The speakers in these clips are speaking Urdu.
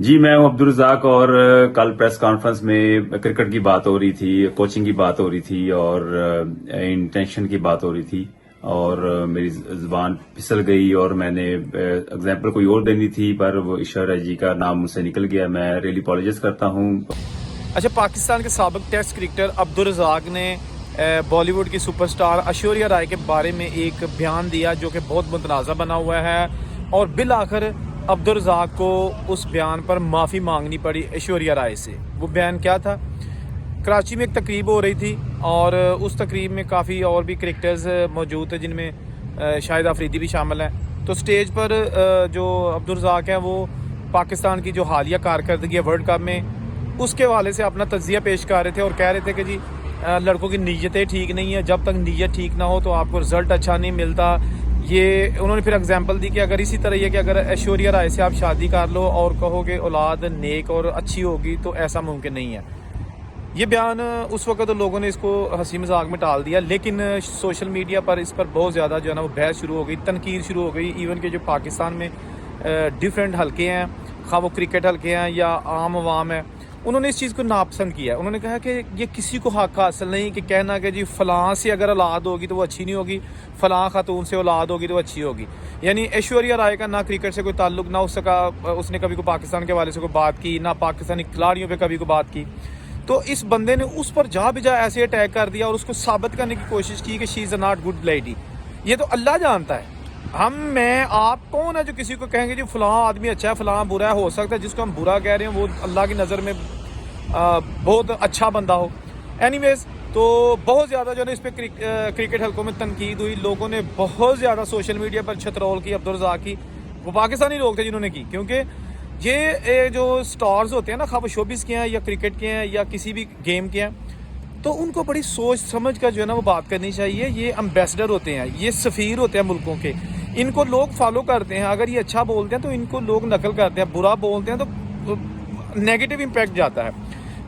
جی میں ہوں عبدالرزاق، اور کل پریس کانفرنس میں کرکٹ کی بات ہو رہی تھی، کوچنگ کی بات ہو رہی تھی، اور انٹینشن کی بات ہو رہی تھی، اور میری زبان پھسل گئی اور میں نے اگزامپل کوئی اور دینی تھی، پر وہ ایشوریا جی کا نام مجھ سے نکل گیا. میں ریئلی اپالوجائز کرتا ہوں. اچھا، پاکستان کے سابق ٹیسٹ کرکٹر عبدالرزاق نے بالی ووڈ کی سپر سٹار ایشوریا رائے کے بارے میں ایک بیان دیا جو کہ بہت متنازع بنا ہوا ہے، اور بالآخر عبدالرزاق کو اس بیان پر معافی مانگنی پڑی ایشوریا رائے سے. وہ بیان کیا تھا؟ کراچی میں ایک تقریب ہو رہی تھی، اور اس تقریب میں کافی اور بھی کرکٹرز موجود تھے، جن میں شاہد آفریدی بھی شامل ہیں. تو سٹیج پر جو عبدالرزاق ہیں وہ پاکستان کی جو حالیہ کارکردگی ہے ورلڈ کپ میں، اس کے حوالے سے اپنا تجزیہ پیش کر رہے تھے، اور کہہ رہے تھے کہ جی لڑکوں کی نیتیں ٹھیک نہیں ہیں، جب تک نیت ٹھیک نہ ہو تو آپ کو رزلٹ اچھا نہیں ملتا. یہ انہوں نے پھر اگزامپل دی کہ اگر اسی طرح یہ کہ اگر ایشوریا رائے سے آپ شادی کر لو اور کہو کہ اولاد نیک اور اچھی ہوگی تو ایسا ممکن نہیں ہے. یہ بیان اس وقت لوگوں نے اس کو ہنسی مذاق میں ٹال دیا، لیکن سوشل میڈیا پر اس پر بہت زیادہ جو ہے نا وہ بحث شروع ہو گئی، تنقید شروع ہو گئی. ایون کہ جو پاکستان میں ڈیفرنٹ حلقے ہیں، خواہ وہ کرکٹ حلقے ہیں یا عام عوام ہے، انہوں نے اس چیز کو ناپسند کیا. انہوں نے کہا کہ یہ کسی کو حق حاصل نہیں کہ کہنا کہ جی فلاں سے اگر اولاد ہوگی تو وہ اچھی نہیں ہوگی، فلاں خاتون سے اولاد ہوگی تو وہ اچھی ہوگی. یعنی ایشوریا رائے کا نہ کرکٹ سے کوئی تعلق، نہ اس نے کبھی کوئی پاکستان کے حوالے سے کوئی بات کی، نہ پاکستانی کھلاڑیوں پہ کبھی کوئی بات کی. تو اس بندے نے اس پر جا بجا ایسے اٹیک کر دیا اور اس کو ثابت کرنے کی کوشش کی کہ شی از اے ناٹ گڈ لیڈی. یہ تو اللہ جانتا ہے، میں آپ کون ہے جو کسی کو کہیں گے جی فلاں آدمی اچھا ہے فلاں برا ہے. ہو سکتا ہے جس کو ہم برا کہہ رہے ہیں وہ اللہ کی نظر میں بہت اچھا بندہ ہو. اینی ویز، تو بہت زیادہ جو ہے نا اس پہ کرکٹ حلقوں میں تنقید ہوئی. لوگوں نے بہت زیادہ سوشل میڈیا پر چھترول کی عبدالرزاق کی. وہ پاکستانی لوگ تھے جنہوں نے کی، کیونکہ یہ جو سٹارز ہوتے ہیں نا، خواہ وہ شوبز کے ہیں یا کرکٹ کے ہیں یا کسی بھی گیم کے ہیں، تو ان کو بڑی سوچ سمجھ کر جو ہے نا وہ بات کرنی چاہیے. یہ امبیسڈر ہوتے ہیں، یہ سفیر ہوتے ہیں ملکوں کے، ان کو لوگ فالو کرتے ہیں. اگر یہ اچھا بولتے ہیں تو ان کو لوگ نقل کرتے ہیں، برا بولتے ہیں تو نیگیٹو امپیکٹ جاتا ہے.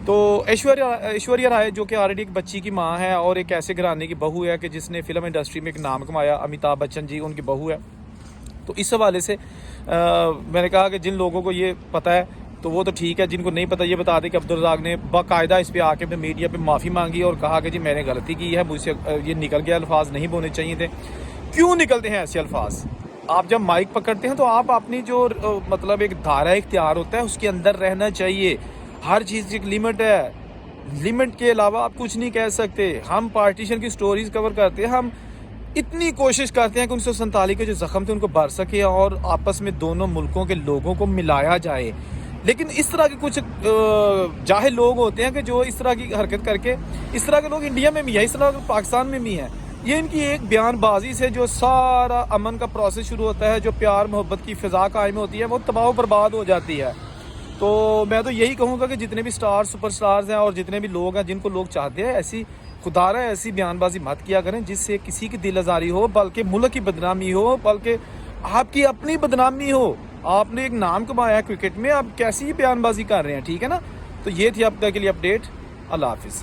تو ایشوریا رائے جو کہ آلریڈی ایک بچی کی ماں ہے اور ایک ایسے گھرانے کی بہو ہے کہ جس نے فلم انڈسٹری میں ایک نام کمایا، امیتابھ بچن جی ان کی بہو ہے. تو اس حوالے سے میں نے کہا کہ جن لوگوں کو یہ پتہ ہے تو وہ تو ٹھیک ہے، جن کو نہیں پتہ یہ بتا دیں کہ عبدالرزاق نے باقاعدہ اس پہ آ کے اپنے میڈیا پہ معافی مانگی اور کہا کہ جی میں نے غلطی کی ہے، مجھ سے یہ نکل گیا، الفاظ نہیں بولنے چاہیے تھے. کیوں نکلتے ہیں ایسے الفاظ؟ آپ جب مائک پکڑتے ہیں تو آپ اپنی جو مطلب ایک دھارہ اختیار ہوتا ہے اس کے اندر رہنا چاہیے. ہر چیز کی ایک لمٹ ہے، لمٹ کے علاوہ آپ کچھ نہیں کہہ سکتے. ہم پارٹیشن کی سٹوریز کور کرتے ہیں، ہم اتنی کوشش کرتے ہیں کہ 1947 کے جو زخم تھے ان کو بھر سکے اور آپس میں دونوں ملکوں کے لوگوں کو ملایا جائے. لیکن اس طرح کے کچھ جاہل لوگ ہوتے ہیں کہ جو اس طرح کی حرکت کر کے، اس طرح کے لوگ انڈیا میں بھی ہیں، اس طرح کے پاکستان میں بھی ہیں. یہ ان کی ایک بیان بازی سے جو سارا امن کا پروسیس شروع ہوتا ہے، جو پیار محبت کی فضا قائم ہوتی ہے، وہ تباہ و برباد ہو جاتی ہے. تو میں تو یہی کہوں گا کہ جتنے بھی سٹار سپر سٹارز ہیں اور جتنے بھی لوگ ہیں جن کو لوگ چاہتے ہیں، ایسی خدا رہا ایسی بیان بازی مت کیا کریں جس سے کسی کی دل آزاری ہو، بلکہ ملک کی بدنامی ہو، بلکہ آپ کی اپنی بدنامی ہو. آپ نے ایک نام کمایا ہے کرکٹ میں، آپ کیسی بیان بازی کر رہے ہیں؟ ٹھیک ہے نا. تو یہ تھی اب تک کے لیے اپڈیٹ. اللہ حافظ.